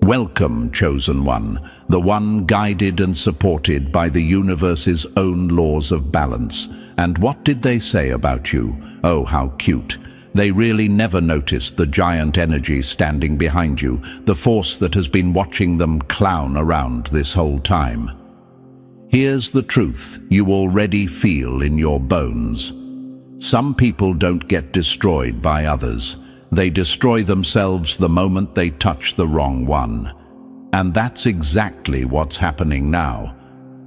Welcome, Chosen One, the one guided and supported by the universe's own laws of balance. And what did they say about you? Oh, how cute. They really never noticed the giant energy standing behind you, the force that has been watching them clown around this whole time. Here's the truth you already feel in your bones. Some people don't get destroyed by others. They destroy themselves the moment they touch the wrong one. And that's exactly what's happening now.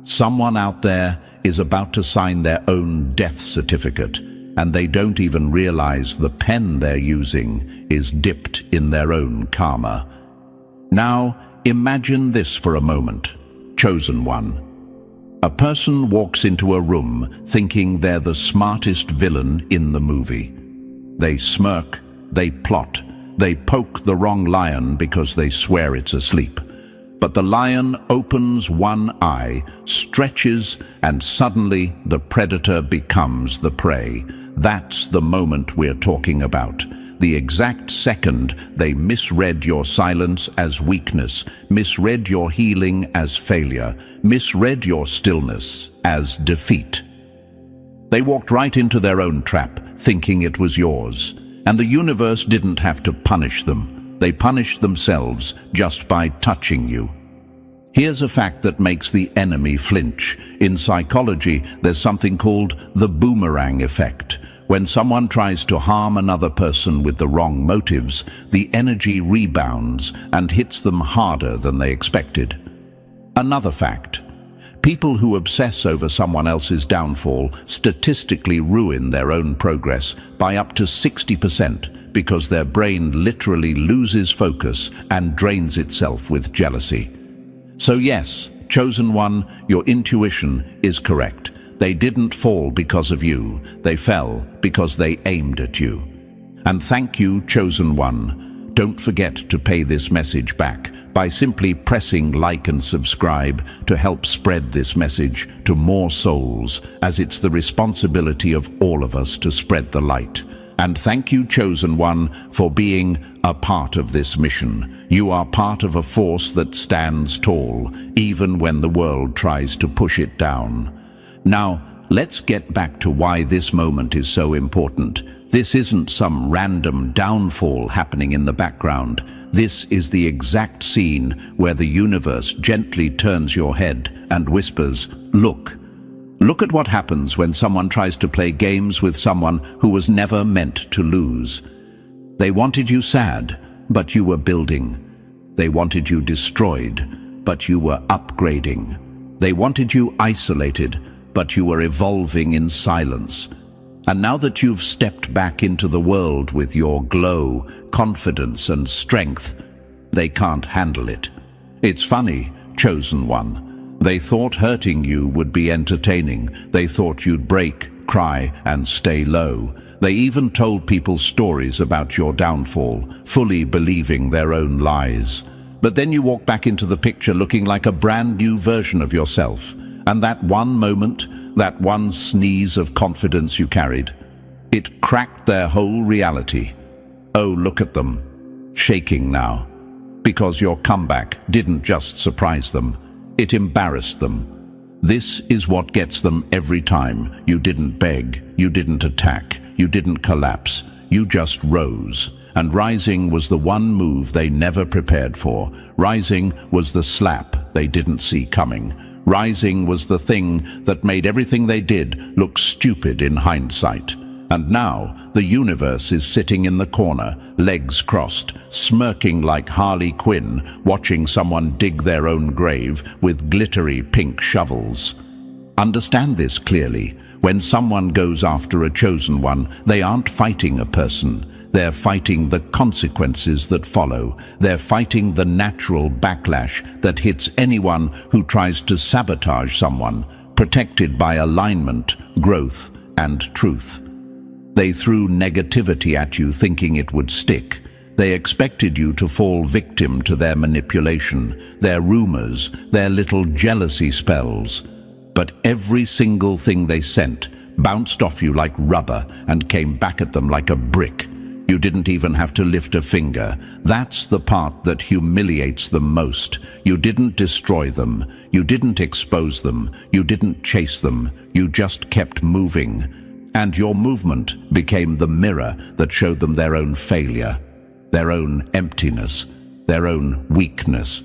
Someone out there is about to sign their own death certificate, and they don't even realize the pen they're using is dipped in their own karma. Now, imagine this for a moment, Chosen One. A person walks into a room thinking they're the smartest villain in the movie. They smirk, they plot, they poke the wrong lion because they swear it's asleep. But the lion opens one eye, stretches, and suddenly the predator becomes the prey. That's the moment we're talking about. The exact second they misread your silence as weakness, misread your healing as failure, misread your stillness as defeat. They walked right into their own trap, thinking it was yours. And the universe didn't have to punish them. They punished themselves just by touching you. Here's a fact that makes the enemy flinch. In psychology, there's something called the boomerang effect. When someone tries to harm another person with the wrong motives, the energy rebounds and hits them harder than they expected. Another fact. People who obsess over someone else's downfall statistically ruin their own progress by up to 60% because their brain literally loses focus and drains itself with jealousy. So yes, Chosen One, your intuition is correct. They didn't fall because of you. They fell because they aimed at you. And thank you, Chosen One. Don't forget to pay this message back by simply pressing like and subscribe to help spread this message to more souls, as it's the responsibility of all of us to spread the light. And thank you, Chosen One, for being a part of this mission. You are part of a force that stands tall, even when the world tries to push it down. Now, let's get back to why this moment is so important. This isn't some random downfall happening in the background. This is the exact scene where the universe gently turns your head and whispers, "Look." Look at what happens when someone tries to play games with someone who was never meant to lose. They wanted you sad, but you were building. They wanted you destroyed, but you were upgrading. They wanted you isolated, but you were evolving in silence. And now that you've stepped back into the world with your glow, confidence and strength, they can't handle it. It's funny, Chosen One. They thought hurting you would be entertaining. They thought you'd break, cry, and stay low. They even told people stories about your downfall, fully believing their own lies. But then you walk back into the picture looking like a brand new version of yourself. And that one moment, that one sneeze of confidence you carried, it cracked their whole reality. Oh, look at them, shaking now. Because your comeback didn't just surprise them, it embarrassed them. This is what gets them every time. You didn't beg, you didn't attack, you didn't collapse, you just rose. And rising was the one move they never prepared for. Rising was the slap they didn't see coming. Rising was the thing that made everything they did look stupid in hindsight. And now the universe is sitting in the corner, legs crossed, smirking like Harley Quinn, watching someone dig their own grave with glittery pink shovels. Understand this clearly. When someone goes after a chosen one, they aren't fighting a person. They're fighting the consequences that follow. They're fighting the natural backlash that hits anyone who tries to sabotage someone, protected by alignment, growth, and truth. They threw negativity at you thinking it would stick. They expected you to fall victim to their manipulation, their rumors, their little jealousy spells. But every single thing they sent bounced off you like rubber and came back at them like a brick. You didn't even have to lift a finger. That's the part that humiliates them most. You didn't destroy them. You didn't expose them. You didn't chase them. You just kept moving. And your movement became the mirror that showed them their own failure, their own emptiness, their own weakness.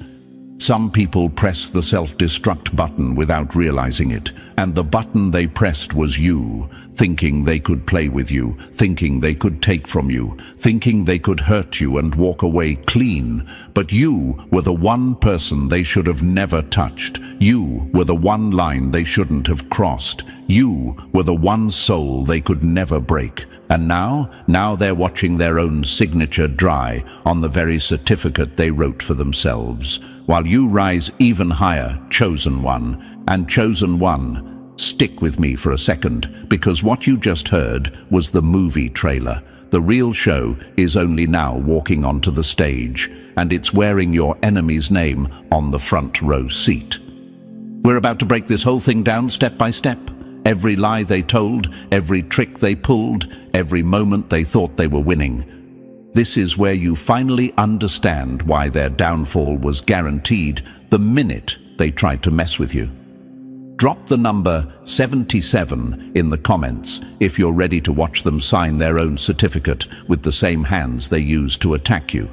Some people press the self-destruct button without realizing it, and the button they pressed was you, thinking they could play with you, thinking they could take from you, thinking they could hurt you and walk away clean. But you were the one person they should have never touched. You were the one line they shouldn't have crossed. You were the one soul they could never break. And now they're watching their own signature dry on the very certificate they wrote for themselves. While you rise even higher, chosen one. And chosen one, stick with me for a second, because what you just heard was the movie trailer. The real show is only now walking onto the stage, and it's wearing your enemy's name on the front row seat. We're about to break this whole thing down step by step. Every lie they told, every trick they pulled, every moment they thought they were winning. This is where you finally understand why their downfall was guaranteed the minute they tried to mess with you. Drop the number 77 in the comments if you're ready to watch them sign their own certificate with the same hands they used to attack you.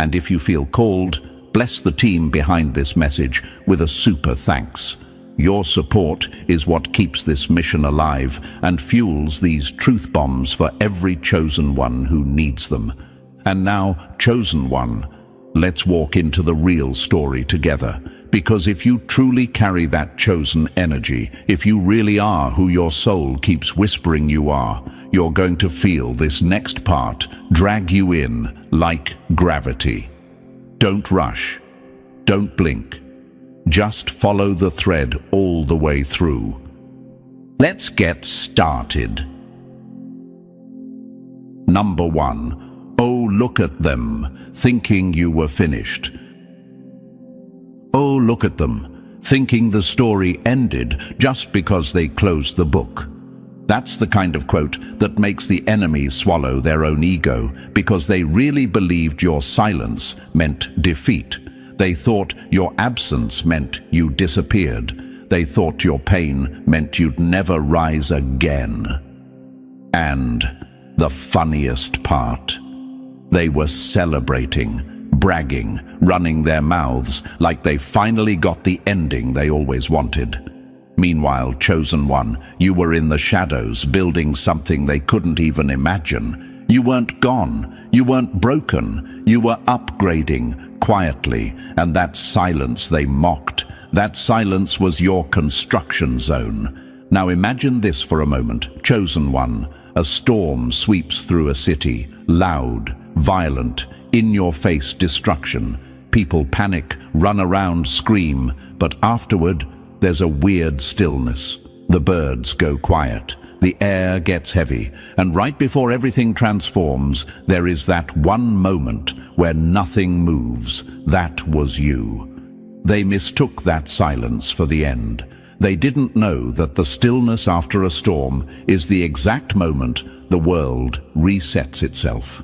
And if you feel called, bless the team behind this message with a super thanks. Your support is what keeps this mission alive and fuels these truth bombs for every chosen one who needs them. And now, chosen one, let's walk into the real story together. Because if you truly carry that chosen energy, if you really are who your soul keeps whispering you are, you're going to feel this next part drag you in like gravity. Don't rush. Don't blink. Just follow the thread all the way through. Let's get started. Number 1. Oh, look at them, thinking you were finished. Oh, look at them, thinking the story ended just because they closed the book. That's the kind of quote that makes the enemy swallow their own ego, because they really believed your silence meant defeat. They thought your absence meant you disappeared. They thought your pain meant you'd never rise again. And the funniest part, they were celebrating, bragging, running their mouths like they finally got the ending they always wanted. Meanwhile, chosen one, you were in the shadows building something they couldn't even imagine. You weren't gone, you weren't broken, you were upgrading quietly, and that silence they mocked, that silence was your construction zone. Now imagine this for a moment, chosen one. A storm sweeps through a city, loud, violent, in-your-face destruction. People panic, run around, scream, but afterward, there's a weird stillness. The birds go quiet, the air gets heavy, and right before everything transforms, there is that one moment where nothing moves. That was you. They mistook that silence for the end. They didn't know that the stillness after a storm is the exact moment the world resets itself.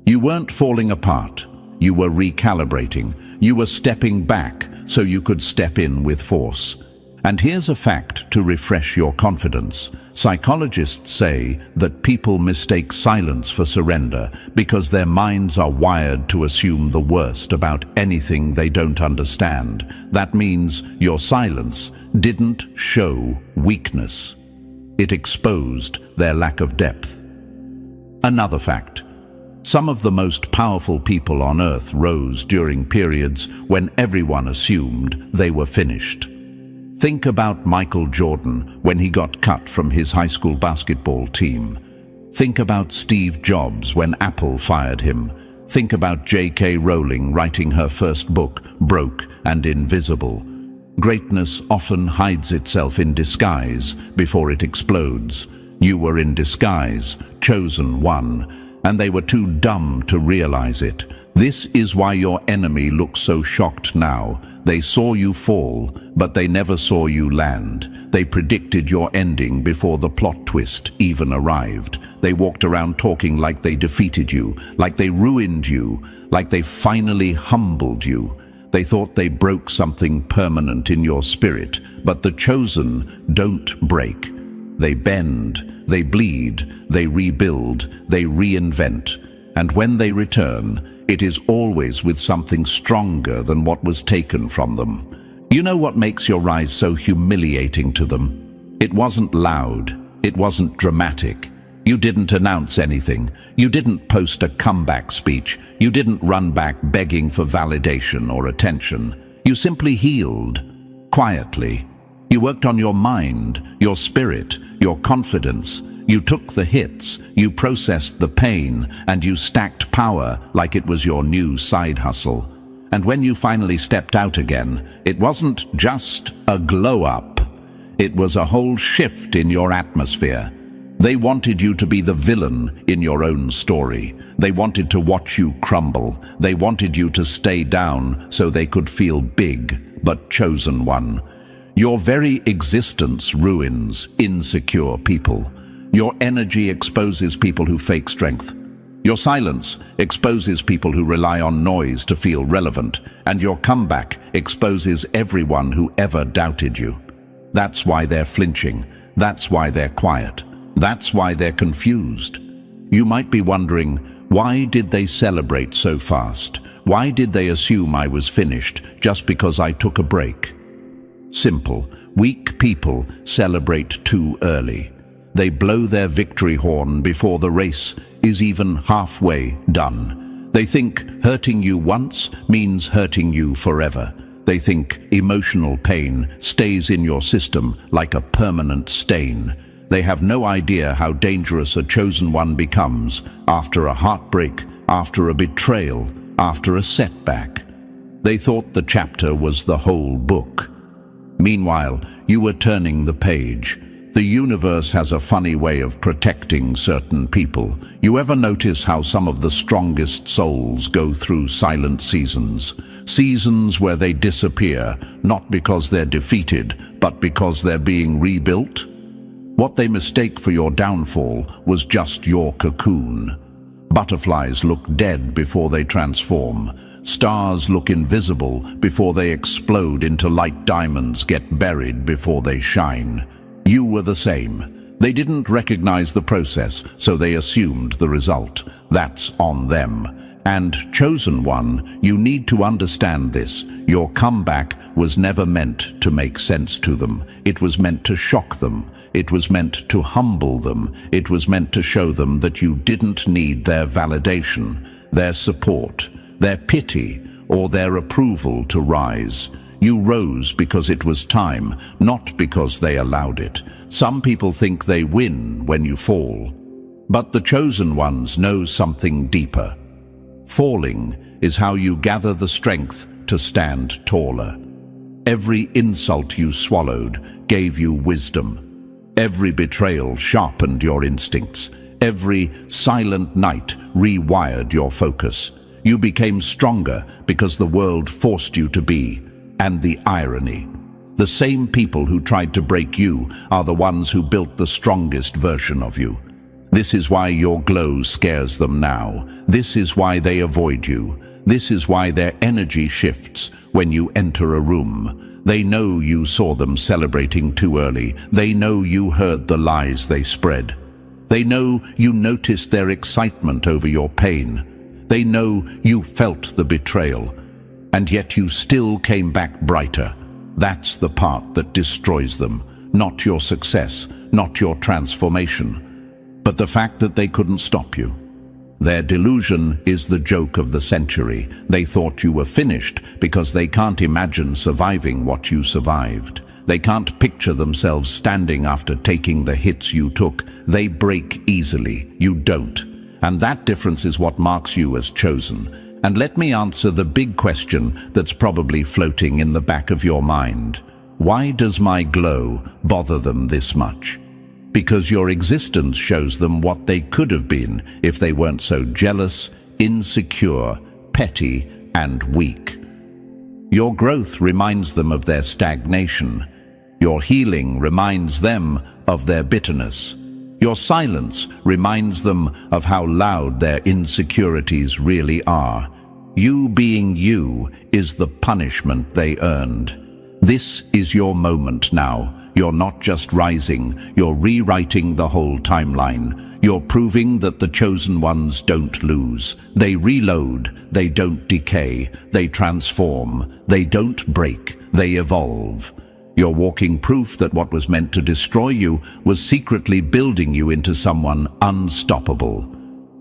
You weren't falling apart. You were recalibrating. You were stepping back so you could step in with force. And here's a fact to refresh your confidence. Psychologists say that people mistake silence for surrender because their minds are wired to assume the worst about anything they don't understand. That means your silence didn't show weakness. It exposed their lack of depth. Another fact. Some of the most powerful people on Earth rose during periods when everyone assumed they were finished. Think about Michael Jordan when he got cut from his high school basketball team. Think about Steve Jobs when Apple fired him. Think about J.K. Rowling writing her first book, Broke and Invisible. Greatness often hides itself in disguise before it explodes. You were in disguise, chosen one, and they were too dumb to realize it. This is why your enemy looks so shocked now. They saw you fall, but they never saw you land. They predicted your ending before the plot twist even arrived. They walked around talking like they defeated you, like they ruined you, like they finally humbled you. They thought they broke something permanent in your spirit, but the chosen don't break. They bend, they bleed, they rebuild, they reinvent. And when they return, it is always with something stronger than what was taken from them. You know what makes your rise so humiliating to them? It wasn't loud. It wasn't dramatic. You didn't announce anything. You didn't post a comeback speech. You didn't run back begging for validation or attention. You simply healed, quietly. You worked on your mind, your spirit, your confidence. You took the hits, you processed the pain, and you stacked power like it was your new side hustle. And when you finally stepped out again, it wasn't just a glow-up. It was a whole shift in your atmosphere. They wanted you to be the villain in your own story. They wanted to watch you crumble. They wanted you to stay down so they could feel big, but chosen one. Your very existence ruins insecure people. Your energy exposes people who fake strength. Your silence exposes people who rely on noise to feel relevant, and your comeback exposes everyone who ever doubted you. That's why they're flinching. That's why they're quiet. That's why they're confused. You might be wondering, why did they celebrate so fast? Why did they assume I was finished just because I took a break? Simple. Weak people celebrate too early. They blow their victory horn before the race is even halfway done. They think hurting you once means hurting you forever. They think emotional pain stays in your system like a permanent stain. They have no idea how dangerous a chosen one becomes after a heartbreak, after a betrayal, after a setback. They thought the chapter was the whole book. Meanwhile, you were turning the page. The universe has a funny way of protecting certain people. You ever notice how some of the strongest souls go through silent seasons? Seasons where they disappear, not because they're defeated, but because they're being rebuilt? What they mistake for your downfall was just your cocoon. Butterflies look dead before they transform. Stars look invisible before they explode into light. Diamonds get buried before they shine. You were the same. They didn't recognize the process, so they assumed the result. That's on them. And chosen one, you need to understand this. Your comeback was never meant to make sense to them. It was meant to shock them. It was meant to humble them. It was meant to show them that you didn't need their validation, their support, their pity, or their approval to rise. You rose because it was time, not because they allowed it. Some people think they win when you fall. But the chosen ones know something deeper. Falling is how you gather the strength to stand taller. Every insult you swallowed gave you wisdom. Every betrayal sharpened your instincts. Every silent night rewired your focus. You became stronger because the world forced you to be. And the irony. The same people who tried to break you are the ones who built the strongest version of you. This is why your glow scares them now. This is why they avoid you. This is why their energy shifts when you enter a room. They know you saw them celebrating too early. They know you heard the lies they spread. They know you noticed their excitement over your pain. They know you felt the betrayal. And yet you still came back brighter. That's the part that destroys them, not your success, not your transformation, but the fact that they couldn't stop you. Their delusion is the joke of the century. They thought you were finished because they can't imagine surviving what you survived. They can't picture themselves standing after taking the hits you took. They break easily. You don't. And that difference is what marks you as chosen. And let me answer the big question that's probably floating in the back of your mind. Why does my glow bother them this much? Because your existence shows them what they could have been if they weren't so jealous, insecure, petty, and weak. Your growth reminds them of their stagnation. Your healing reminds them of their bitterness. Your silence reminds them of how loud their insecurities really are. You being you is the punishment they earned. This is your moment now. You're not just rising, you're rewriting the whole timeline. You're proving that the chosen ones don't lose. They reload, they don't decay, they transform, they don't break, they evolve. You're walking proof that what was meant to destroy you was secretly building you into someone unstoppable.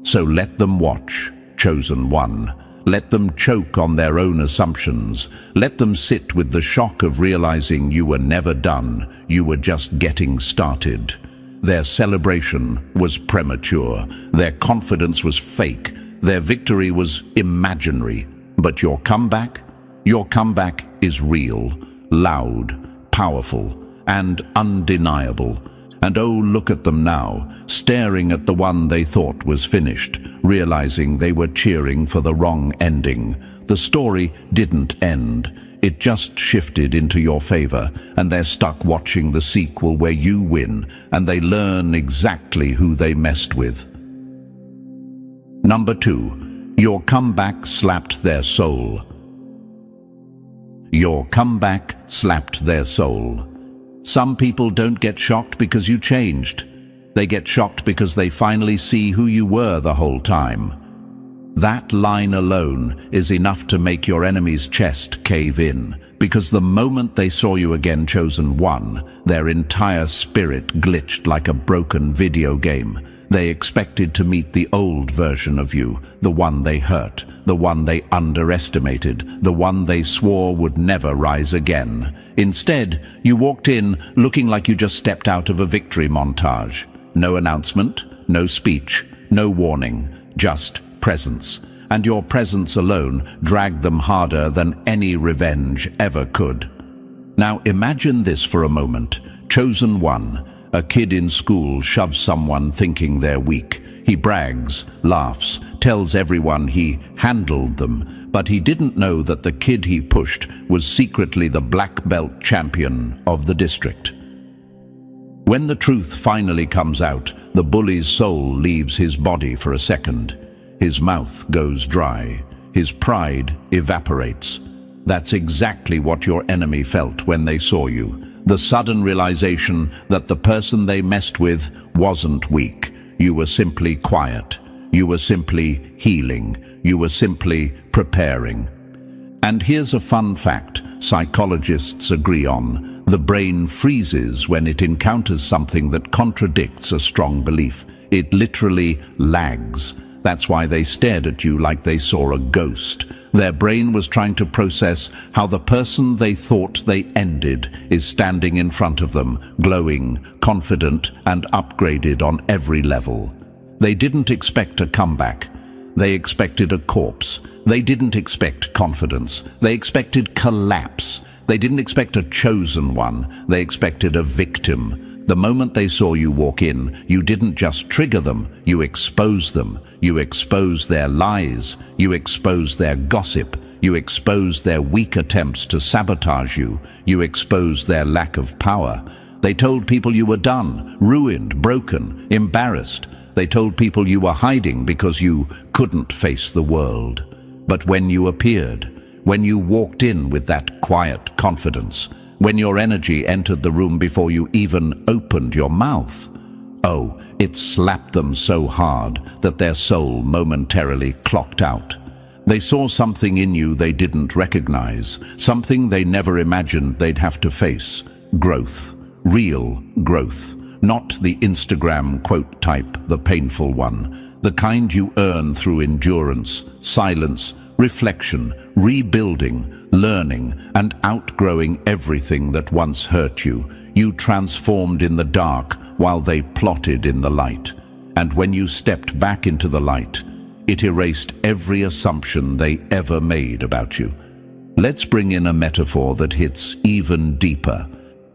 So let them watch, chosen one. Let them choke on their own assumptions. Let them sit with the shock of realizing you were never done, you were just getting started. Their celebration was premature. Their confidence was fake. Their victory was imaginary. But your comeback is real, loud, powerful, and undeniable. And oh, look at them now, staring at the one they thought was finished, realizing they were cheering for the wrong ending. The story didn't end. It just shifted into your favor, and they're stuck watching the sequel where you win, and they learn exactly who they messed with. Number 2, your comeback slapped their soul. Your comeback slapped their soul. Some people don't get shocked because you changed. They get shocked because they finally see who you were the whole time. That line alone is enough to make your enemy's chest cave in, because the moment they saw you again, chosen one, their entire spirit glitched like a broken video game. They expected to meet the old version of you, the one they hurt, the one they underestimated, the one they swore would never rise again. Instead, you walked in looking like you just stepped out of a victory montage. No announcement, no speech, no warning, just presence. And your presence alone dragged them harder than any revenge ever could. Now imagine this for a moment. Chosen one, a kid in school shoves someone thinking they're weak. He brags, laughs, tells everyone he handled them, but he didn't know that the kid he pushed was secretly the black belt champion of the district. When the truth finally comes out, the bully's soul leaves his body for a second. His mouth goes dry. His pride evaporates. That's exactly what your enemy felt when they saw you. The sudden realization that the person they messed with wasn't weak. You were simply quiet. You were simply healing. You were simply preparing. And here's a fun fact psychologists agree on. The brain freezes when it encounters something that contradicts a strong belief. It literally lags. That's why they stared at you like they saw a ghost. Their brain was trying to process how the person they thought they ended is standing in front of them, glowing, confident, and upgraded on every level. They didn't expect a comeback. They expected a corpse. They didn't expect confidence. They expected collapse. They didn't expect a chosen one. They expected a victim. The moment they saw you walk in, you didn't just trigger them, you exposed them. You exposed their lies. You exposed their gossip. You exposed their weak attempts to sabotage you. You exposed their lack of power. They told people you were done, ruined, broken, embarrassed. They told people you were hiding because you couldn't face the world. But when you appeared, when you walked in with that quiet confidence, when your energy entered the room before you even opened your mouth, oh, it slapped them so hard that their soul momentarily clocked out. They saw something in you they didn't recognize, something they never imagined they'd have to face. Growth. Real growth. Not the Instagram quote type, the painful one. The kind you earn through endurance, silence, reflection, rebuilding, learning, and outgrowing everything that once hurt you. You transformed in the dark while they plotted in the light. And when you stepped back into the light, it erased every assumption they ever made about you. Let's bring in a metaphor that hits even deeper.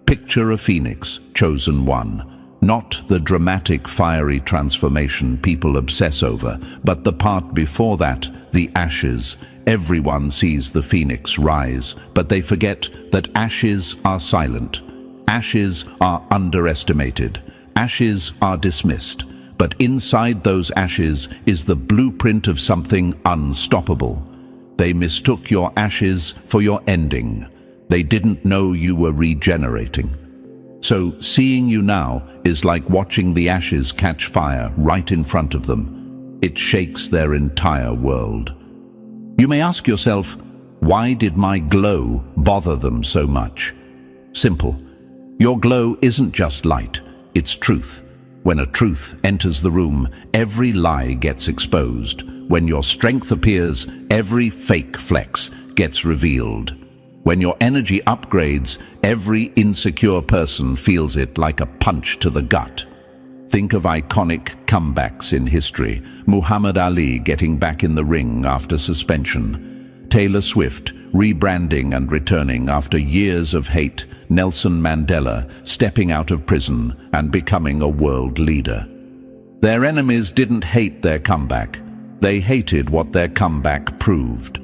Picture a phoenix, chosen one. Not the dramatic, fiery transformation people obsess over, but the part before that, the ashes. Everyone sees the phoenix rise, but they forget that ashes are silent. Ashes are underestimated. Ashes are dismissed. But inside those ashes is the blueprint of something unstoppable. They mistook your ashes for your ending. They didn't know you were regenerating. So seeing you now is like watching the ashes catch fire right in front of them. It shakes their entire world. You may ask yourself, why did my glow bother them so much? Simple. Your glow isn't just light, it's truth. When a truth enters the room, every lie gets exposed. When your strength appears, every fake flex gets revealed. When your energy upgrades, every insecure person feels it like a punch to the gut. Think of iconic comebacks in history. Muhammad Ali getting back in the ring after suspension. Taylor Swift rebranding and returning after years of hate. Nelson Mandela stepping out of prison and becoming a world leader. Their enemies didn't hate their comeback. They hated what their comeback proved.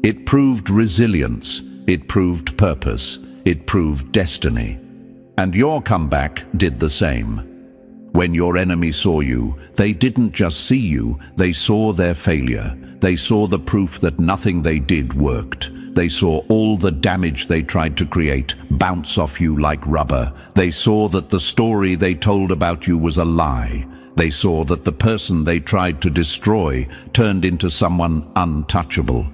It proved resilience. It proved purpose. It proved destiny. And your comeback did the same. When your enemy saw you, they didn't just see you, they saw their failure. They saw the proof that nothing they did worked. They saw all the damage they tried to create bounce off you like rubber. They saw that the story they told about you was a lie. They saw that the person they tried to destroy turned into someone untouchable.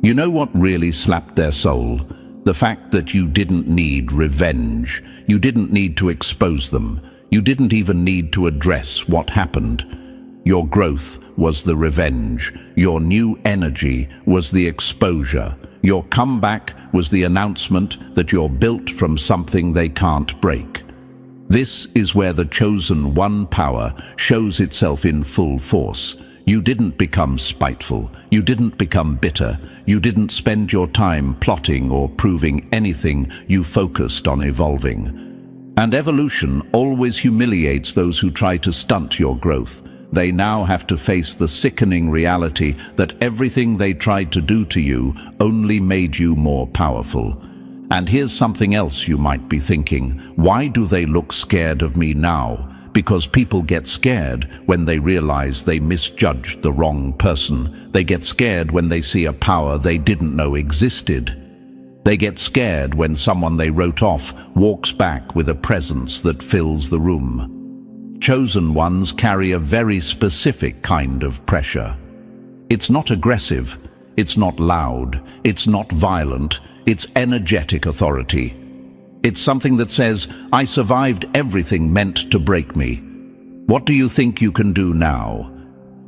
You know what really slapped their soul? The fact that you didn't need revenge. You didn't need to expose them. You didn't even need to address what happened. Your growth was the revenge. Your new energy was the exposure. Your comeback was the announcement that you're built from something they can't break. This is where the chosen one power shows itself in full force. You didn't become spiteful. You didn't become bitter. You didn't spend your time plotting or proving anything. You focused on evolving. And evolution always humiliates those who try to stunt your growth. They now have to face the sickening reality that everything they tried to do to you only made you more powerful. And here's something else you might be thinking. Why do they look scared of me now? Because people get scared when they realize they misjudged the wrong person. They get scared when they see a power they didn't know existed. They get scared when someone they wrote off walks back with a presence that fills the room. Chosen ones carry a very specific kind of pressure. It's not aggressive, it's not loud, it's not violent, it's energetic authority. It's something that says, I survived everything meant to break me. What do you think you can do now?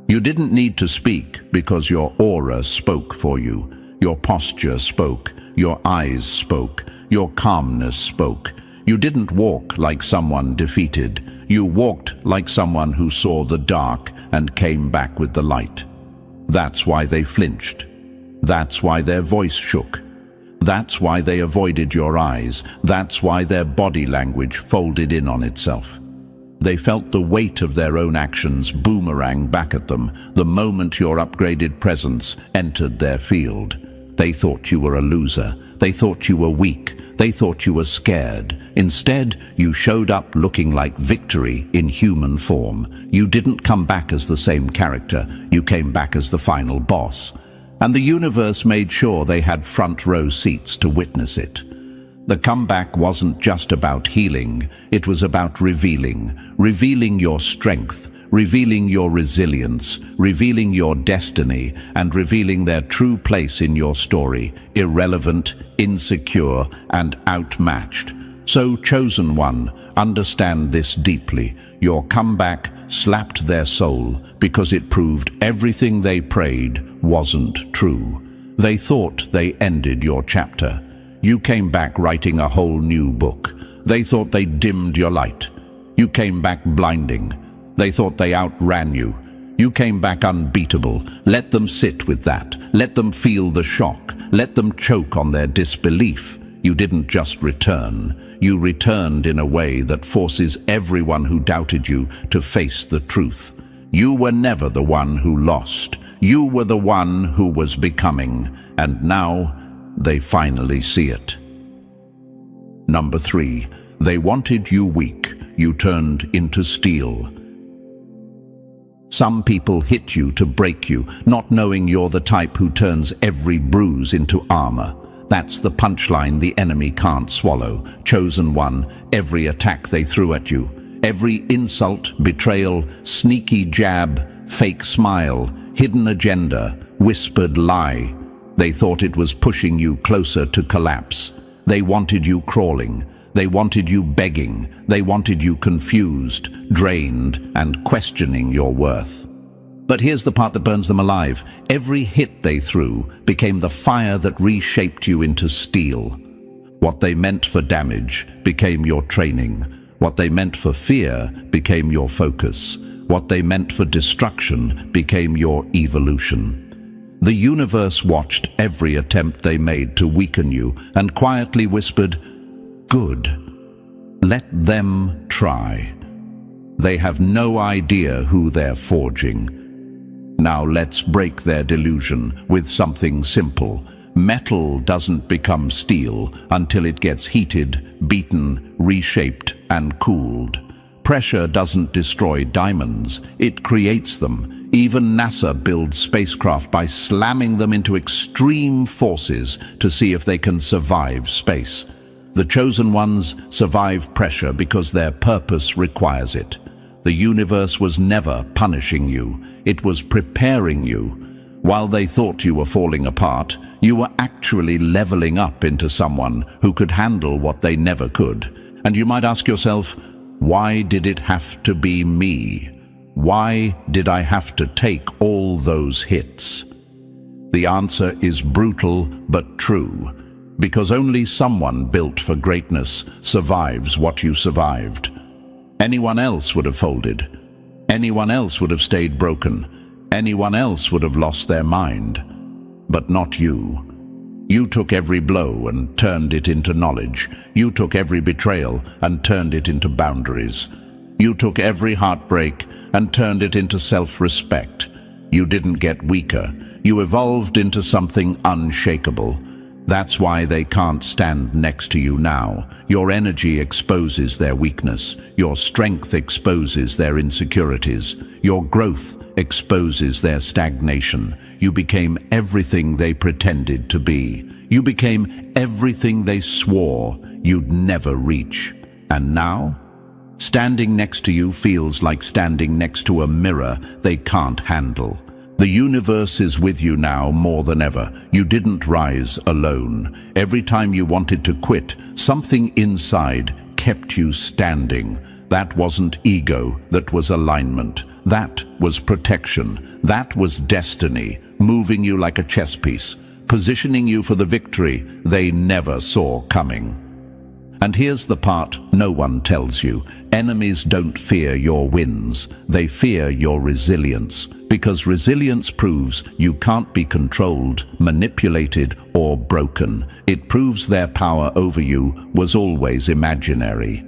You didn't need to speak because your aura spoke for you. Your posture spoke. Your eyes spoke. Your calmness spoke. You didn't walk like someone defeated. You walked like someone who saw the dark and came back with the light. That's why they flinched. That's why their voice shook. That's why they avoided your eyes. That's why their body language folded in on itself. They felt the weight of their own actions boomerang back at them the moment your upgraded presence entered their field. They thought you were a loser. They thought you were weak. They thought you were scared. Instead, you showed up looking like victory in human form. You didn't come back as the same character. You came back as the final boss. And the universe made sure they had front row seats to witness it. The comeback wasn't just about healing, it was about revealing your strength, revealing your resilience, revealing your destiny, and revealing their true place in your story, irrelevant, insecure, and outmatched. So, chosen one, understand this deeply. Your comeback slapped their soul because it proved everything they prayed wasn't true. They thought they ended your chapter. You came back writing a whole new book. They thought they dimmed your light. You came back blinding. They thought they outran you. You came back unbeatable. Let them sit with that. Let them feel the shock. Let them choke on their disbelief. You didn't just return. You returned in a way that forces everyone who doubted you to face the truth. You were never the one who lost. You were the one who was becoming, and now they finally see it. Number 3. They wanted you weak. You turned into steel. Some people hit you to break you, not knowing you're the type who turns every bruise into armor. That's the punchline the enemy can't swallow. Chosen one, every attack they threw at you, every insult, betrayal, sneaky jab, fake smile, hidden agenda, whispered lie. They thought it was pushing you closer to collapse. They wanted you crawling. They wanted you begging. They wanted you confused, drained, and questioning your worth. But here's the part that burns them alive. Every hit they threw became the fire that reshaped you into steel. What they meant for damage became your training. What they meant for fear became your focus. What they meant for destruction became your evolution. The universe watched every attempt they made to weaken you and quietly whispered, "Good. Let them try. They have no idea who they're forging." Now let's break their delusion with something simple. Metal doesn't become steel until it gets heated, beaten, reshaped, and cooled. Pressure doesn't destroy diamonds, it creates them. Even NASA builds spacecraft by slamming them into extreme forces to see if they can survive space. The chosen ones survive pressure because their purpose requires it. The universe was never punishing you, it was preparing you. While they thought you were falling apart, you were actually leveling up into someone who could handle what they never could. And you might ask yourself, why did it have to be me? Why did I have to take all those hits? The answer is brutal but true, because only someone built for greatness survives what you survived. Anyone else would have folded. Anyone else would have stayed broken. Anyone else would have lost their mind. But not you. You took every blow and turned it into knowledge. You took every betrayal and turned it into boundaries. You took every heartbreak and turned it into self-respect. You didn't get weaker. You evolved into something unshakable. That's why they can't stand next to you now. Your energy exposes their weakness. Your strength exposes their insecurities. Your growth exposes their stagnation. You became everything they pretended to be. You became everything they swore you'd never reach. And now, standing next to you feels like standing next to a mirror they can't handle. The universe is with you now more than ever. You didn't rise alone. Every time you wanted to quit, something inside kept you standing. That wasn't ego, that was alignment. That was protection. That was destiny, moving you like a chess piece, positioning you for the victory they never saw coming. And here's the part no one tells you. Enemies don't fear your wins. They fear your resilience. Because resilience proves you can't be controlled, manipulated, or broken. It proves their power over you was always imaginary.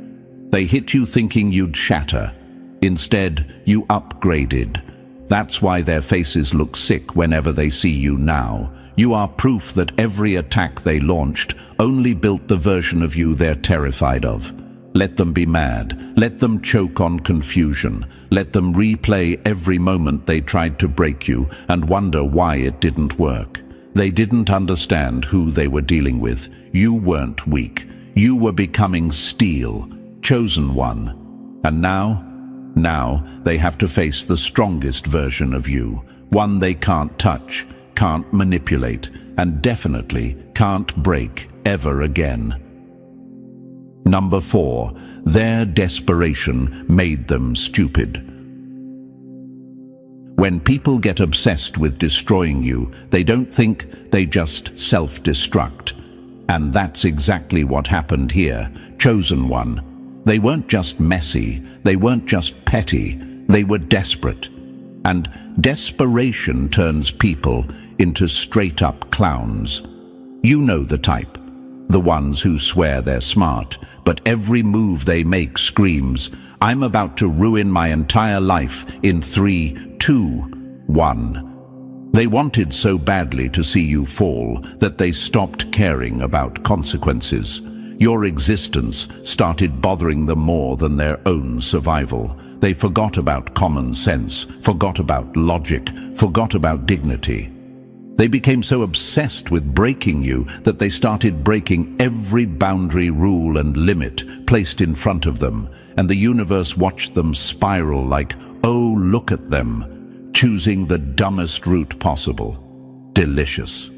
They hit you thinking you'd shatter. Instead, you upgraded. That's why their faces look sick whenever they see you now. You are proof that every attack they launched only built the version of you they're terrified of. Let them be mad. Let them choke on confusion. Let them replay every moment they tried to break you and wonder why it didn't work. They didn't understand who they were dealing with. You weren't weak. You were becoming steel, chosen one. And now they have to face the strongest version of you, one they can't touch, can't manipulate, and definitely can't break ever again. Number 4, their desperation made them stupid. When people get obsessed with destroying you, they don't think, they just self-destruct. And that's exactly what happened here. Chosen one. They weren't just messy, they weren't just petty, they were desperate. And desperation turns people into straight-up clowns. You know the type. The ones who swear they're smart, but every move they make screams, "I'm about to ruin my entire life in 3, 2, 1." They wanted so badly to see you fall that they stopped caring about consequences. Your existence started bothering them more than their own survival. They forgot about common sense, forgot about logic, forgot about dignity. They became so obsessed with breaking you that they started breaking every boundary, rule and limit placed in front of them, and the universe watched them spiral like, oh, look at them, choosing the dumbest route possible. Delicious.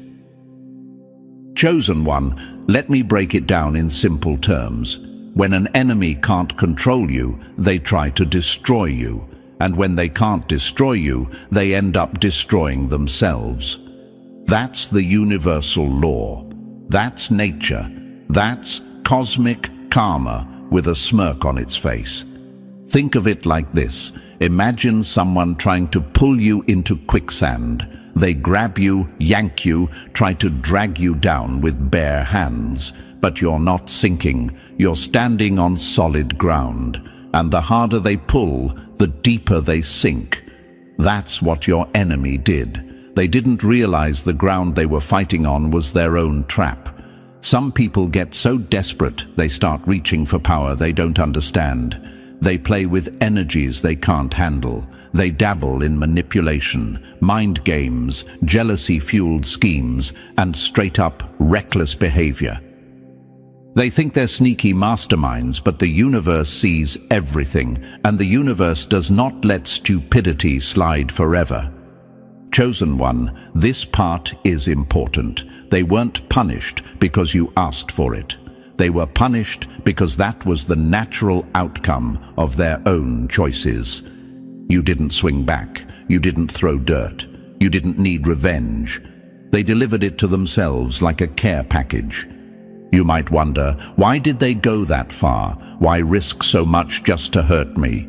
Chosen one, let me break it down in simple terms. When an enemy can't control you, they try to destroy you. And when they can't destroy you, they end up destroying themselves. That's the universal law. That's nature. That's cosmic karma with a smirk on its face. Think of it like this. Imagine someone trying to pull you into quicksand. They grab you, yank you, try to drag you down with bare hands. But you're not sinking. You're standing on solid ground. And the harder they pull, the deeper they sink. That's what your enemy did. They didn't realize the ground they were fighting on was their own trap. Some people get so desperate they start reaching for power they don't understand. They play with energies they can't handle. They dabble in manipulation, mind games, jealousy-fueled schemes, and straight-up reckless behavior. They think they're sneaky masterminds, but the universe sees everything, and the universe does not let stupidity slide forever. Chosen one, this part is important. They weren't punished because you asked for it. They were punished because that was the natural outcome of their own choices. You didn't swing back. You didn't throw dirt. You didn't need revenge. They delivered it to themselves like a care package. You might wonder, why did they go that far? Why risk so much just to hurt me?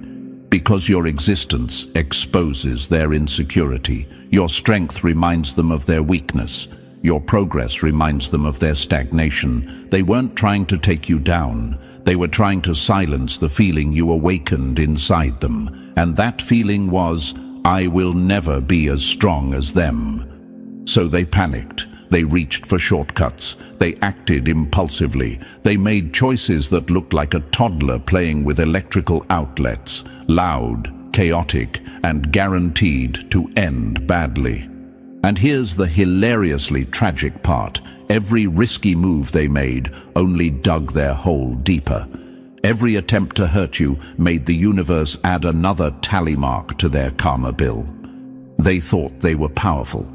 Because your existence exposes their insecurity. Your strength reminds them of their weakness. Your progress reminds them of their stagnation. They weren't trying to take you down. They were trying to silence the feeling you awakened inside them. And that feeling was, I will never be as strong as them. So they panicked. They reached for shortcuts. They acted impulsively. They made choices that looked like a toddler playing with electrical outlets, loud, chaotic, and guaranteed to end badly. And here's the hilariously tragic part. Every risky move they made only dug their hole deeper. Every attempt to hurt you made the universe add another tally mark to their karma bill. They thought they were powerful.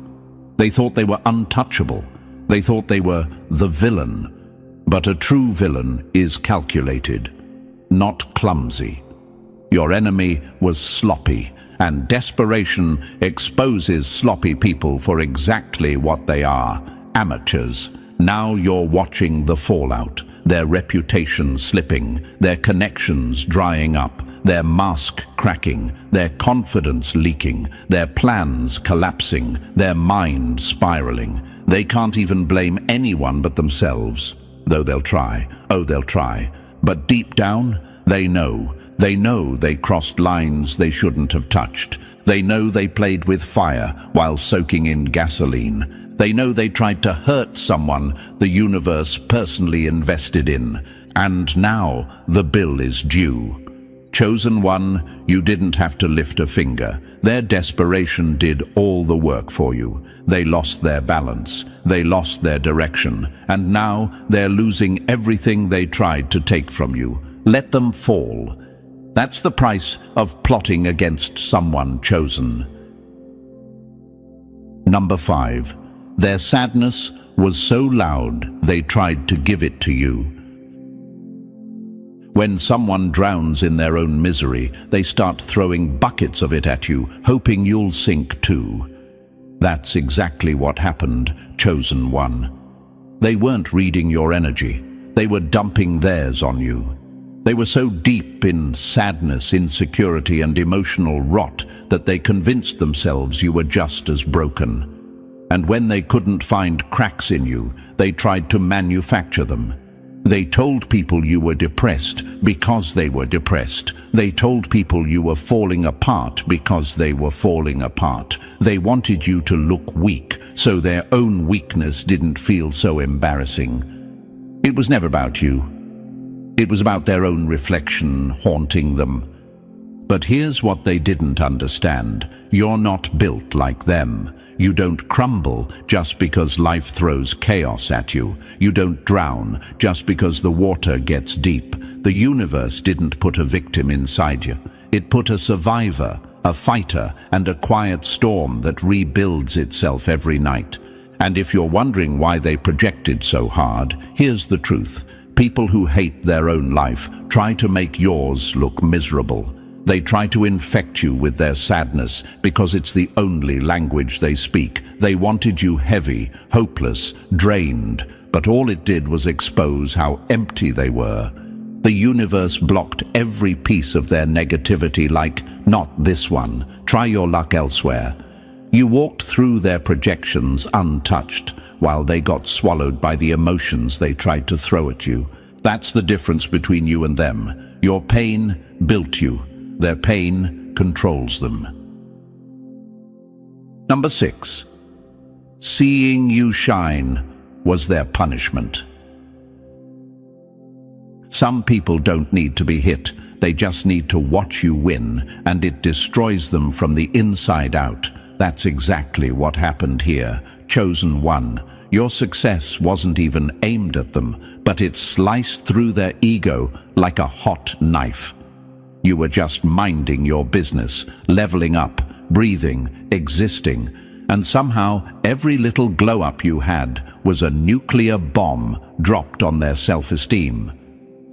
They thought they were untouchable. They thought they were the villain. But a true villain is calculated, not clumsy. Your enemy was sloppy, and desperation exposes sloppy people for exactly what they are, amateurs. Now you're watching the fallout, their reputation slipping, their connections drying up, their mask cracking, their confidence leaking, their plans collapsing, their mind spiraling. They can't even blame anyone but themselves, though they'll try. Oh, they'll try. But deep down, they know they crossed lines they shouldn't have touched. They know they played with fire while soaking in gasoline. They know they tried to hurt someone the universe personally invested in. And now the bill is due. Chosen one, you didn't have to lift a finger. Their desperation did all the work for you. They lost their balance. They lost their direction. And now they're losing everything they tried to take from you. Let them fall. That's the price of plotting against someone chosen. Number 5. Their sadness was so loud they tried to give it to you. When someone drowns in their own misery, they start throwing buckets of it at you, hoping you'll sink too. That's exactly what happened, chosen one. They weren't reading your energy. They were dumping theirs on you. They were so deep in sadness, insecurity, and emotional rot that they convinced themselves you were just as broken. And when they couldn't find cracks in you, they tried to manufacture them. They told people you were depressed because they were depressed. They told people you were falling apart because they were falling apart. They wanted you to look weak, so their own weakness didn't feel so embarrassing. It was never about you. It was about their own reflection haunting them. But here's what they didn't understand. You're not built like them. You don't crumble just because life throws chaos at you. You don't drown just because the water gets deep. The universe didn't put a victim inside you. It put a survivor, a fighter, and a quiet storm that rebuilds itself every night. And if you're wondering why they projected so hard, here's the truth. People who hate their own life try to make yours look miserable. They try to infect you with their sadness because it's the only language they speak. They wanted you heavy, hopeless, drained, but all it did was expose how empty they were. The universe blocked every piece of their negativity like, not this one, try your luck elsewhere. You walked through their projections untouched, while they got swallowed by the emotions they tried to throw at you. That's the difference between you and them. Your pain built you. Their pain controls them. Number 6. Seeing you shine was their punishment. Some people don't need to be hit. They just need to watch you win, and it destroys them from the inside out. That's exactly what happened here. Chosen one. Your success wasn't even aimed at them, but it sliced through their ego like a hot knife. You were just minding your business, leveling up, breathing, existing, and somehow every little glow-up you had was a nuclear bomb dropped on their self-esteem.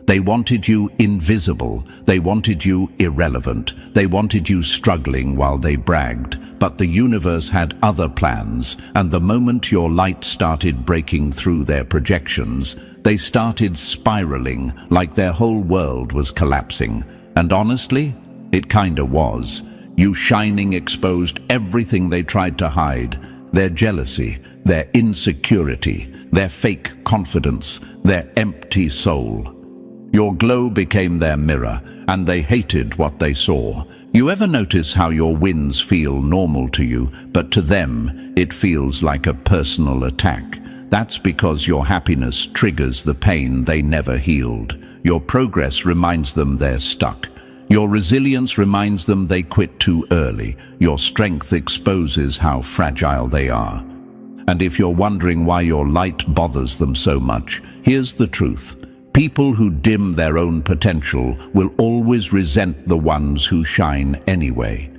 They wanted you invisible, they wanted you irrelevant, they wanted you struggling while they bragged, but the universe had other plans, and the moment your light started breaking through their projections, they started spiraling like their whole world was collapsing. And honestly, it kinda was. You shining exposed everything they tried to hide. Their jealousy, their insecurity, their fake confidence, their empty soul. Your glow became their mirror, and they hated what they saw. You ever notice how your wins feel normal to you, but to them, it feels like a personal attack? That's because your happiness triggers the pain they never healed. Your progress reminds them they're stuck. Your resilience reminds them they quit too early. Your strength exposes how fragile they are. And if you're wondering why your light bothers them so much, here's the truth. People who dim their own potential will always resent the ones who shine anyway.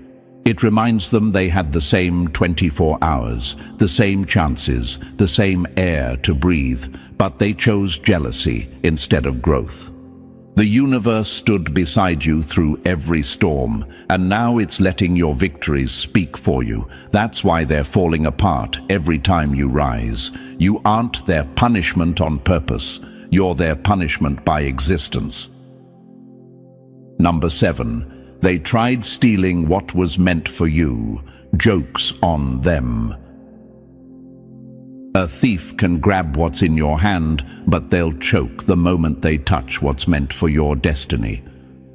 It reminds them they had the same 24 hours, the same chances, the same air to breathe, but they chose jealousy instead of growth. The universe stood beside you through every storm, and now it's letting your victories speak for you. That's why they're falling apart every time you rise. You aren't their punishment on purpose. You're their punishment by existence. Number 7. They tried stealing what was meant for you. Jokes on them. A thief can grab what's in your hand, but they'll choke the moment they touch what's meant for your destiny.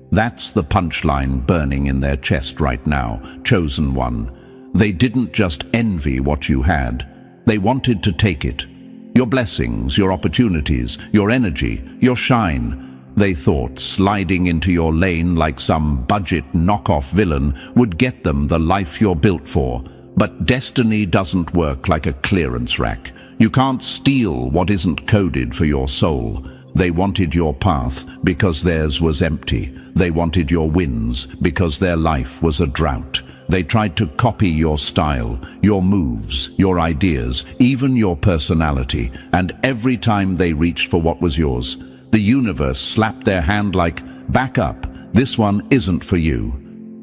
That's the punchline burning in their chest right now, chosen one. They didn't just envy what you had. They wanted to take it. Your blessings, your opportunities, your energy, your shine. They thought sliding into your lane like some budget knockoff villain would get them the life you're built for. But destiny doesn't work like a clearance rack. You can't steal what isn't coded for your soul. They wanted your path because theirs was empty. They wanted your wins because their life was a drought. They tried to copy your style, your moves, your ideas, even your personality. And every time they reached for what was yours, the universe slapped their hand like, back up, this one isn't for you.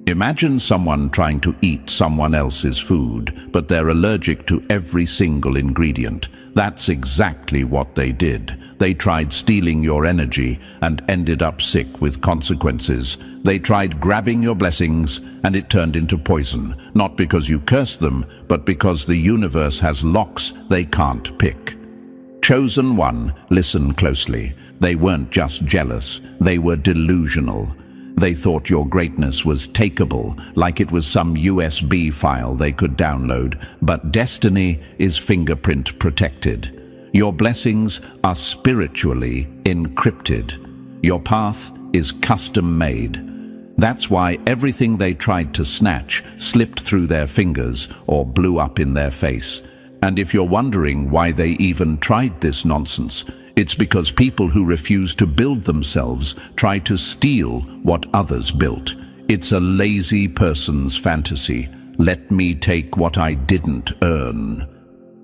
Imagine someone trying to eat someone else's food, but they're allergic to every single ingredient. That's exactly what they did. They tried stealing your energy and ended up sick with consequences. They tried grabbing your blessings and it turned into poison, not because you cursed them, but because the universe has locks they can't pick. Chosen one, listen closely. They weren't just jealous, they were delusional. They thought your greatness was takeable, like it was some USB file they could download, but destiny is fingerprint protected. Your blessings are spiritually encrypted. Your path is custom made. That's why everything they tried to snatch slipped through their fingers or blew up in their face. And if you're wondering why they even tried this nonsense, it's because people who refuse to build themselves try to steal what others built. It's a lazy person's fantasy. Let me take what I didn't earn.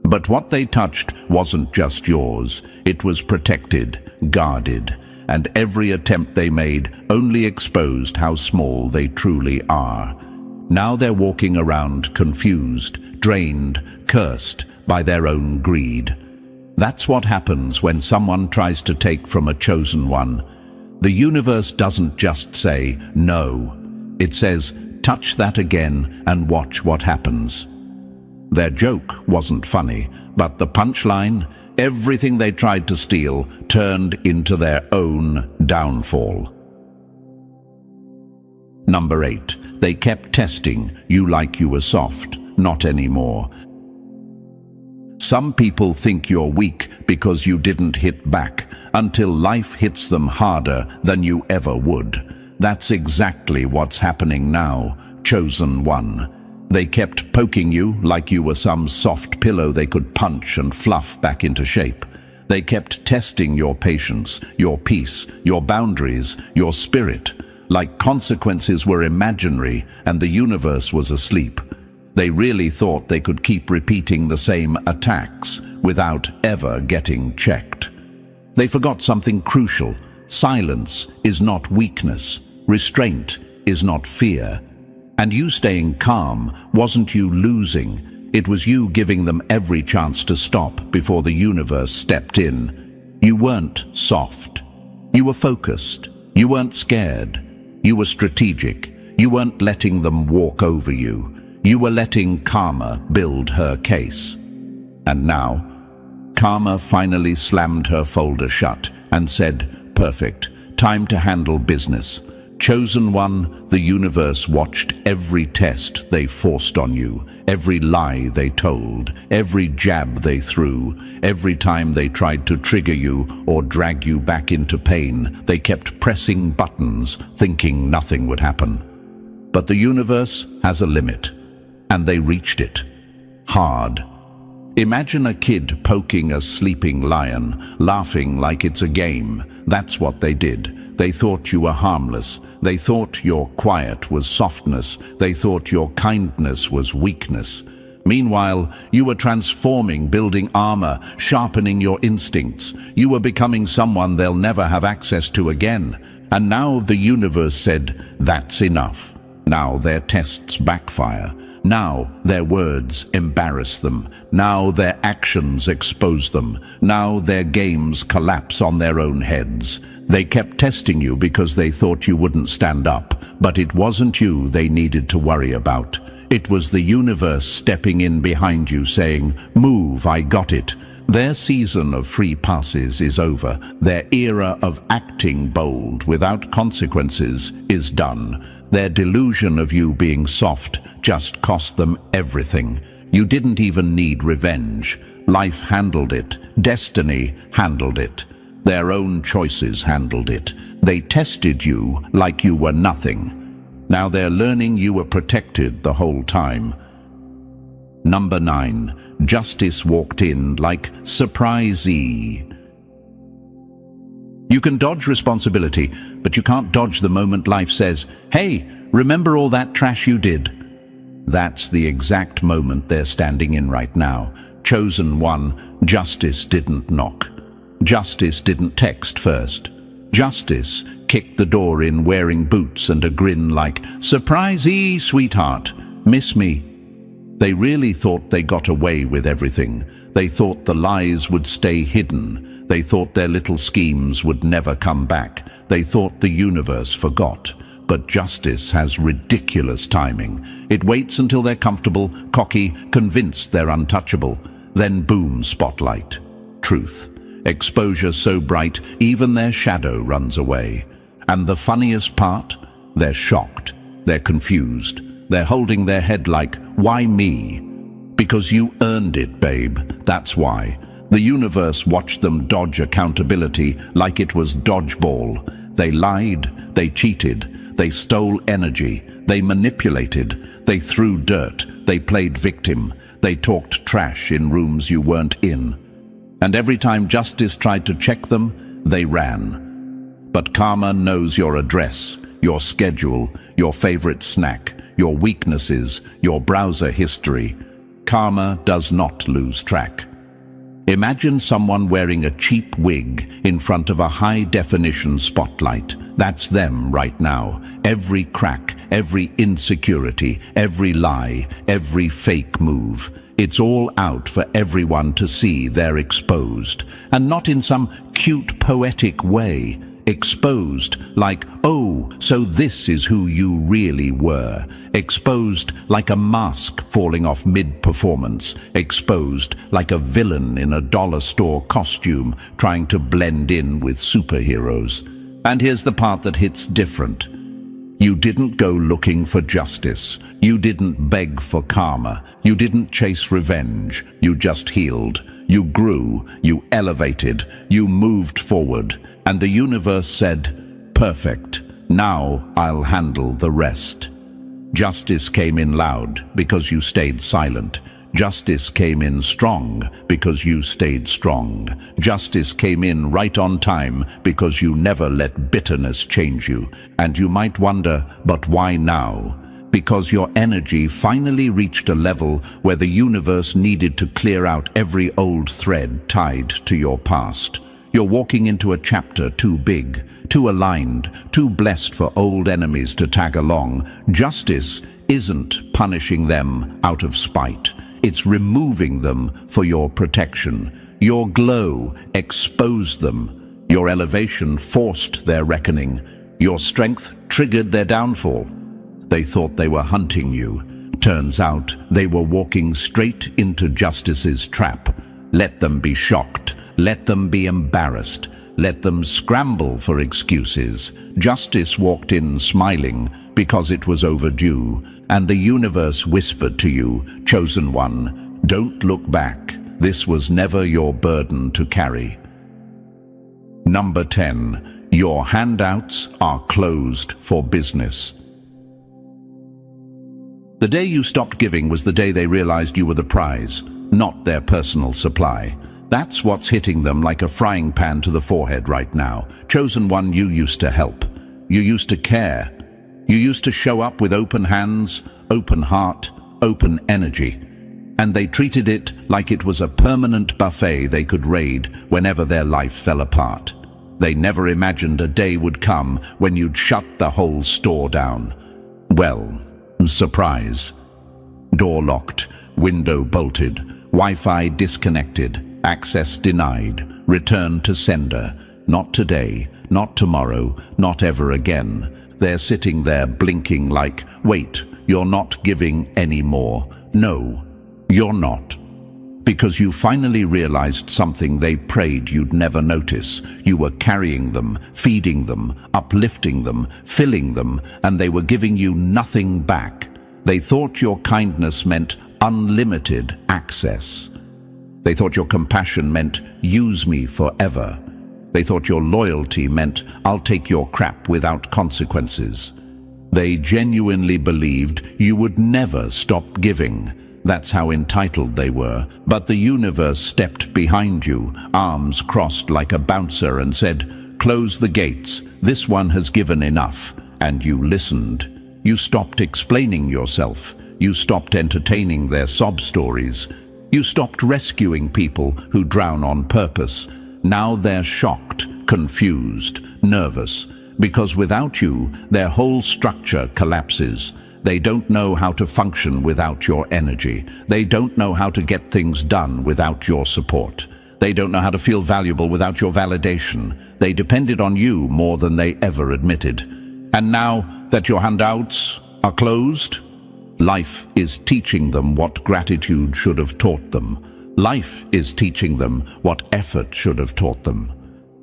But what they touched wasn't just yours. It was protected, guarded, and every attempt they made only exposed how small they truly are. Now they're walking around confused, drained, cursed by their own greed. That's what happens when someone tries to take from a chosen one. The universe doesn't just say no. It says, touch that again and watch what happens. Their joke wasn't funny, but the punchline, everything they tried to steal turned into their own downfall. Number 8. They kept testing you like you were soft. Not anymore. Some people think you're weak because you didn't hit back, until life hits them harder than you ever would. That's exactly what's happening now, chosen one. They kept poking you like you were some soft pillow they could punch and fluff back into shape. They kept testing your patience, your peace, your boundaries, your spirit, like consequences were imaginary and the universe was asleep. They really thought they could keep repeating the same attacks without ever getting checked. They forgot something crucial. Silence is not weakness. Restraint is not fear. And you staying calm wasn't you losing. It was you giving them every chance to stop before the universe stepped in. You weren't soft. You were focused. You weren't scared. You were strategic. You weren't letting them walk over you. You were letting Karma build her case. And now, Karma finally slammed her folder shut and said, perfect, time to handle business. Chosen one, the universe watched every test they forced on you, every lie they told, every jab they threw, every time they tried to trigger you or drag you back into pain. They kept pressing buttons, thinking nothing would happen. But the universe has a limit. And they reached it. Hard. Imagine a kid poking a sleeping lion, laughing like it's a game. That's what they did. They thought you were harmless. They thought your quiet was softness. They thought your kindness was weakness. Meanwhile, you were transforming, building armor, sharpening your instincts. You were becoming someone they'll never have access to again. And now the universe said, that's enough. Now their tests backfire. Now their words embarrass them. Now their actions expose them. Now their games collapse on their own heads. They kept testing you because they thought you wouldn't stand up, but it wasn't you they needed to worry about. It was the universe stepping in behind you saying, move, I got it. Their season of free passes is over. Their era of acting bold without consequences is done. Their delusion of you being soft just cost them everything. You didn't even need revenge. Life handled it. Destiny handled it. Their own choices handled it. They tested you like you were nothing. Now they're learning you were protected the whole time. Number 9. Justice walked in like surprisee. You can dodge responsibility, but you can't dodge the moment life says, hey, remember all that trash you did? That's the exact moment they're standing in right now. Chosen one, justice didn't knock. Justice didn't text first. Justice kicked the door in wearing boots and a grin like, surprisey, sweetheart, miss me. They really thought they got away with everything. They thought the lies would stay hidden. They thought their little schemes would never come back. They thought the universe forgot. But justice has ridiculous timing. It waits until they're comfortable, cocky, convinced they're untouchable. Then boom, spotlight. truth. Exposure so bright, even their shadow runs away. And the funniest part? They're shocked. They're confused. They're holding their head like, why me? Because you earned it, babe. That's why. The universe watched them dodge accountability like it was dodgeball. They lied. They cheated. They stole energy. They manipulated. They threw dirt. They played victim. They talked trash in rooms you weren't in. And every time justice tried to check them, they ran. But karma knows your address, your schedule, your favorite snack, your weaknesses, your browser history. Karma does not lose track. Imagine someone wearing a cheap wig in front of a high-definition spotlight. That's them right now. Every crack, every insecurity, every lie, every fake move. It's all out for everyone to see. They're exposed. And not in some cute, poetic way. Exposed like, oh, so this is who you really were. Exposed like a mask falling off mid-performance. Exposed like a villain in a dollar store costume trying to blend in with superheroes. And here's the part that hits different. You didn't go looking for justice. You didn't beg for karma. You didn't chase revenge. You just healed. You grew. You elevated. You moved forward. And the universe said, perfect. Now I'll handle the rest. Justice came in loud because you stayed silent. Justice came in strong because you stayed strong. Justice came in right on time because you never let bitterness change you. And you might wonder, but why now? Because your energy finally reached a level where the universe needed to clear out every old thread tied to your past. You're walking into a chapter too big, too aligned, too blessed for old enemies to tag along. Justice isn't punishing them out of spite. It's removing them for your protection. Your glow exposed them. Your elevation forced their reckoning. Your strength triggered their downfall. They thought they were hunting you. Turns out they were walking straight into justice's trap. Let them be shocked. Let them be embarrassed. Let them scramble for excuses. Justice walked in smiling because it was overdue. And the universe whispered to you, chosen one, don't look back. This was never your burden to carry. Number 10. Your handouts are closed for business. The day you stopped giving was the day they realized you were the prize, not their personal supply. That's what's hitting them like a frying pan to the forehead right now. Chosen one, you used to help. You used to care. You used to show up with open hands, open heart, open energy. And they treated it like it was a permanent buffet they could raid whenever their life fell apart. They never imagined a day would come when you'd shut the whole store down. Well, surprise. Door locked, window bolted, Wi-Fi disconnected, access denied, return to sender. Not today, not tomorrow, not ever again. They're sitting there blinking like, wait, you're not giving anymore. No, you're not. Because you finally realized something they prayed you'd never notice. You were carrying them, feeding them, uplifting them, filling them, and they were giving you nothing back. They thought your kindness meant unlimited access. They thought your compassion meant use me forever. They thought your loyalty meant I'll take your crap without consequences. They genuinely believed you would never stop giving. That's how entitled they were. But the universe stepped behind you, arms crossed like a bouncer, and said, close the gates. This one has given enough. And you listened. You stopped explaining yourself. You stopped entertaining their sob stories. You stopped rescuing people who drown on purpose. Now they're shocked, confused, nervous, because without you, their whole structure collapses. They don't know how to function without your energy. They don't know how to get things done without your support. They don't know how to feel valuable without your validation. They depended on you more than they ever admitted. And now that your handouts are closed, life is teaching them what gratitude should have taught them. Life is teaching them what effort should have taught them.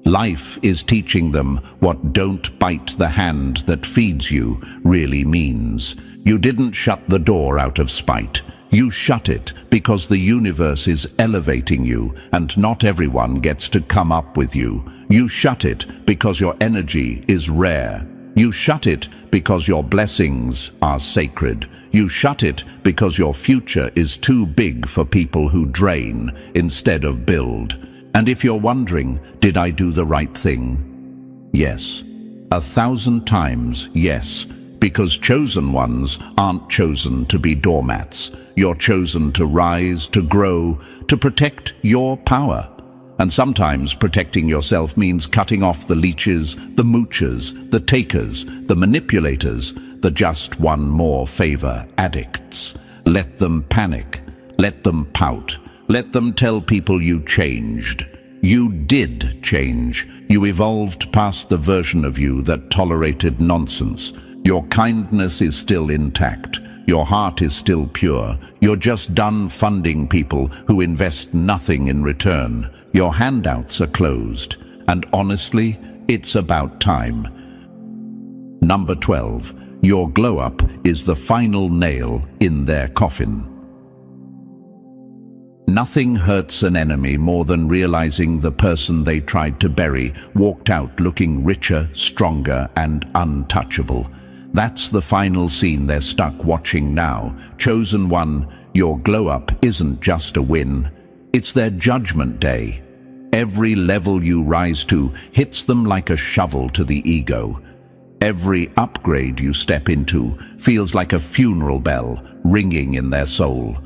Life is teaching them what "don't bite the hand that feeds you" really means. You didn't shut the door out of spite. You shut it because the universe is elevating you and not everyone gets to come up with you. You shut it because your energy is rare. You shut it because your blessings are sacred. You shut it because your future is too big for people who drain instead of build. And if you're wondering, did I do the right thing? Yes. 1,000 times yes. Because chosen ones aren't chosen to be doormats. You're chosen to rise, to grow, to protect your power. And sometimes protecting yourself means cutting off the leeches, the moochers, the takers, the manipulators, the just one more favor addicts. Let them panic. Let them pout. Let them tell people you changed. You did change. You evolved past the version of you that tolerated nonsense. Your kindness is still intact. Your heart is still pure. You're just done funding people who invest nothing in return. Your handouts are closed. And honestly, it's about time. Number 12. Your glow-up is the final nail in their coffin. Nothing hurts an enemy more than realizing the person they tried to bury walked out looking richer, stronger, and untouchable. That's the final scene they're stuck watching now. Chosen one, your glow-up isn't just a win. It's their judgment day. Every level you rise to hits them like a shovel to the ego. Every upgrade you step into feels like a funeral bell ringing in their soul.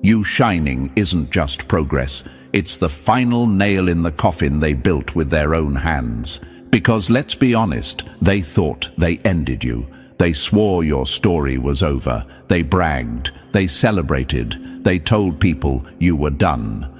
You shining isn't just progress. It's the final nail in the coffin they built with their own hands. Because let's be honest, they thought they ended you. They swore your story was over. They bragged. They celebrated. They told people you were done.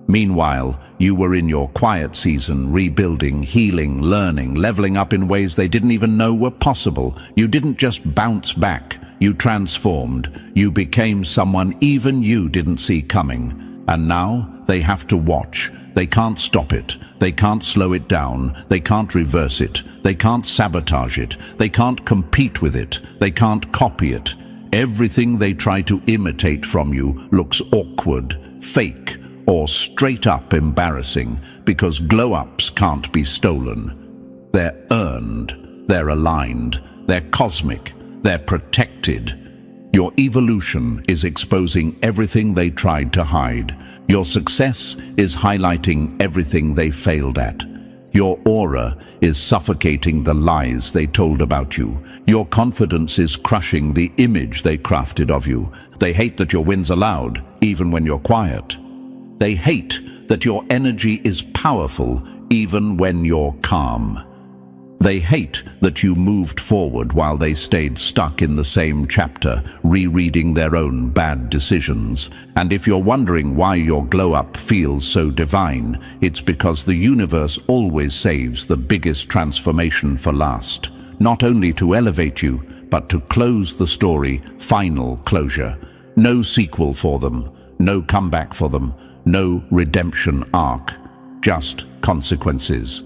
Meanwhile, you were in your quiet season, rebuilding, healing, learning, leveling up in ways they didn't even know were possible. You didn't just bounce back. You transformed. You became someone even you didn't see coming. And now they have to watch. They can't stop it. They can't slow it down. They can't reverse it. They can't sabotage it. They can't compete with it. They can't copy it. Everything they try to imitate from you looks awkward, fake, or straight up embarrassing, because glow-ups can't be stolen. They're earned. They're aligned. They're cosmic. They're protected. Your evolution is exposing everything they tried to hide. Your success is highlighting everything they failed at. Your aura is suffocating the lies they told about you. Your confidence is crushing the image they crafted of you. They hate that your wins are loud, even when you're quiet. They hate that your energy is powerful, even when you're calm. They hate that you moved forward while they stayed stuck in the same chapter, rereading their own bad decisions. And if you're wondering why your glow-up feels so divine, it's because the universe always saves the biggest transformation for last. Not only to elevate you, but to close the story, final closure. No sequel for them, no comeback for them, no redemption arc, just consequences.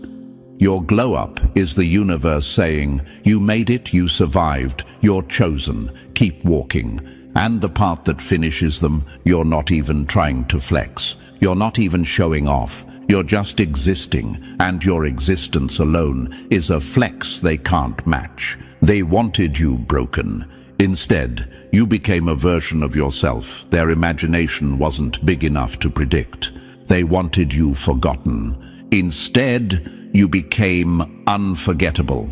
Your glow-up is the universe saying, you made it, you survived, you're chosen, keep walking. And the part that finishes them, you're not even trying to flex. You're not even showing off. You're just existing, and your existence alone is a flex they can't match. They wanted you broken. Instead, you became a version of yourself their imagination wasn't big enough to predict. They wanted you forgotten. Instead, you became unforgettable.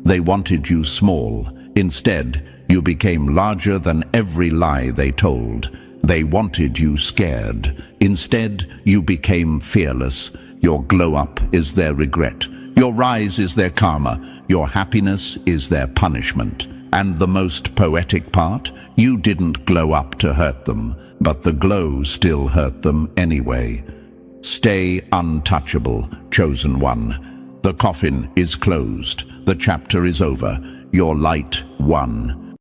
They wanted you small. Instead, you became larger than every lie they told. They wanted you scared. Instead, you became fearless. Your glow-up is their regret. Your rise is their karma. Your happiness is their punishment. And the most poetic part, you didn't glow up to hurt them, but the glow still hurt them anyway. Stay untouchable, chosen one. The coffin is closed. The chapter is over. Your light won.